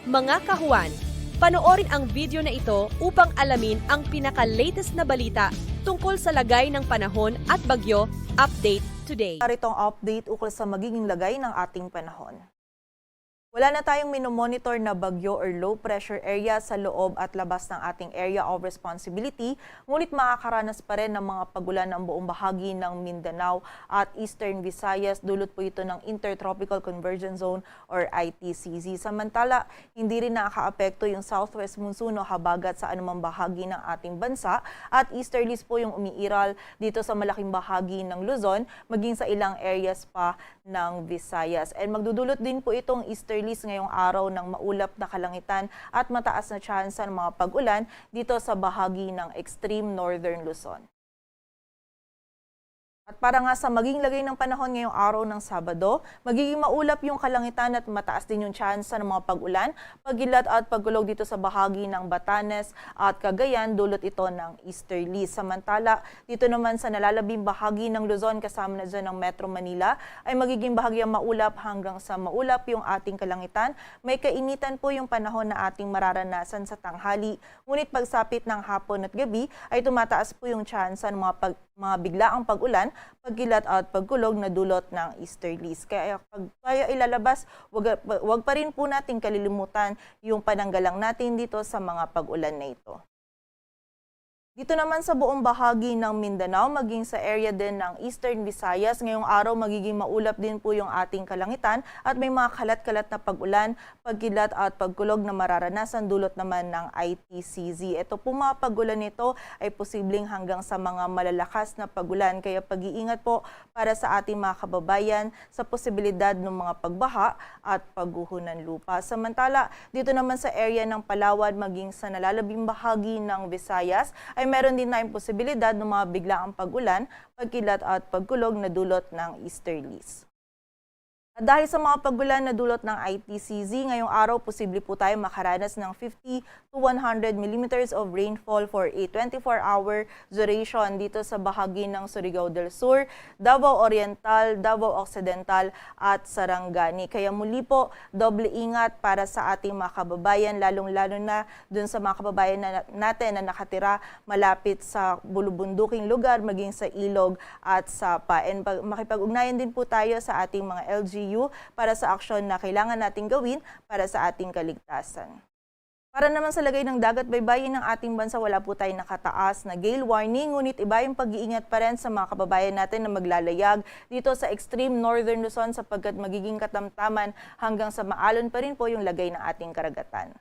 Mga kahuan, panoorin ang video na ito upang alamin ang pinaka-latest na balita tungkol sa lagay ng panahon at bagyo. Update today. Naritong update ukol sa magiging lagay ng ating panahon. Wala na tayong minomonitor na bagyo or low pressure area sa loob at labas ng ating area of responsibility, ngunit makakaranas pa rin ng mga pagulan ng buong bahagi ng Mindanao at Eastern Visayas. Dulot po ito ng Intertropical Convergence Zone or ITCZ. Samantala, hindi rin nakakaapekto yung southwest monsoon o habagat sa anumang bahagi ng ating bansa at easterlies po yung umiiral dito sa malaking bahagi ng Luzon, maging sa ilang areas pa ng Visayas. And magdudulot din po itong easterlies ngayong araw ng maulap na kalangitan at mataas na tsansa ng mga pag-ulan dito sa bahagi ng extreme northern Luzon. At para nga sa maging lagay ng panahon ngayong araw ng Sabado, magiging maulap yung kalangitan at mataas din yung tsansa ng mga pag-ulan, pagkilat at pagkulog dito sa bahagi ng Batanes at Cagayan, dulot ito ng easterlies. Samantala, dito naman sa nalalabing bahagi ng Luzon kasama na dyan ng Metro Manila, ay magiging bahagyang maulap hanggang sa maulap yung ating kalangitan. May kainitan po yung panahon na ating mararanasan sa tanghali, ngunit pagsapit ng hapon at gabi ay tumataas po yung tsansa ng mga biglaang pag-ulan, pagkilat at pagkulog na dulot ng easterlies. Kaya pag tayo ilalabas, wag pa rin po natin kalilimutan yung pananggalang natin dito sa mga pag-ulan na ito. Dito naman sa buong bahagi ng Mindanao, maging sa area din ng Eastern Visayas, ngayong araw magiging maulap din po yung ating kalangitan at may mga kalat-kalat na pag-ulan, pagkilat at pagkulog na mararanasan dulot naman ng ITCZ. Ito po mga pag-ulan nito ay posibleng hanggang sa mga malalakas na pag-ulan, kaya pag-iingat po para sa ating mga kababayan sa posibilidad ng mga pagbaha at pagguho ng lupa. Samantala, dito naman sa area ng Palawan, maging sa nalalabing bahagi ng Visayas, ay meron din na posibilidad ng mga biglaang pag-ulan, pagkilat at pagkulog na dulot ng easterlies. At dahil sa mga pag-ulan na dulot ng ITCZ, ngayong araw posible po tayo makaranas ng 50 to 100 millimeters of rainfall for a 24-hour duration dito sa bahagi ng Surigao del Sur, Davao Oriental, Davao Occidental at Sarangani. Kaya muli po, doble ingat para sa ating mga kababayan, lalong-lalo na dun sa mga kababayan natin na nakatira malapit sa bulubunduking lugar, maging sa ilog at sapa. And makipag-ugnayan din po tayo sa ating mga LGU para sa aksyon na kailangan nating gawin para sa ating kaligtasan. Para naman sa lagay ng dagat baybayin ng ating bansa, wala po tayong nakataas na gale warning, ngunit iba yung pag-iingat pa rin sa mga kababayan natin na maglalayag dito sa extreme northern Luzon sapagkat magiging katamtaman hanggang sa maalon pa rin po yung lagay ng ating karagatan.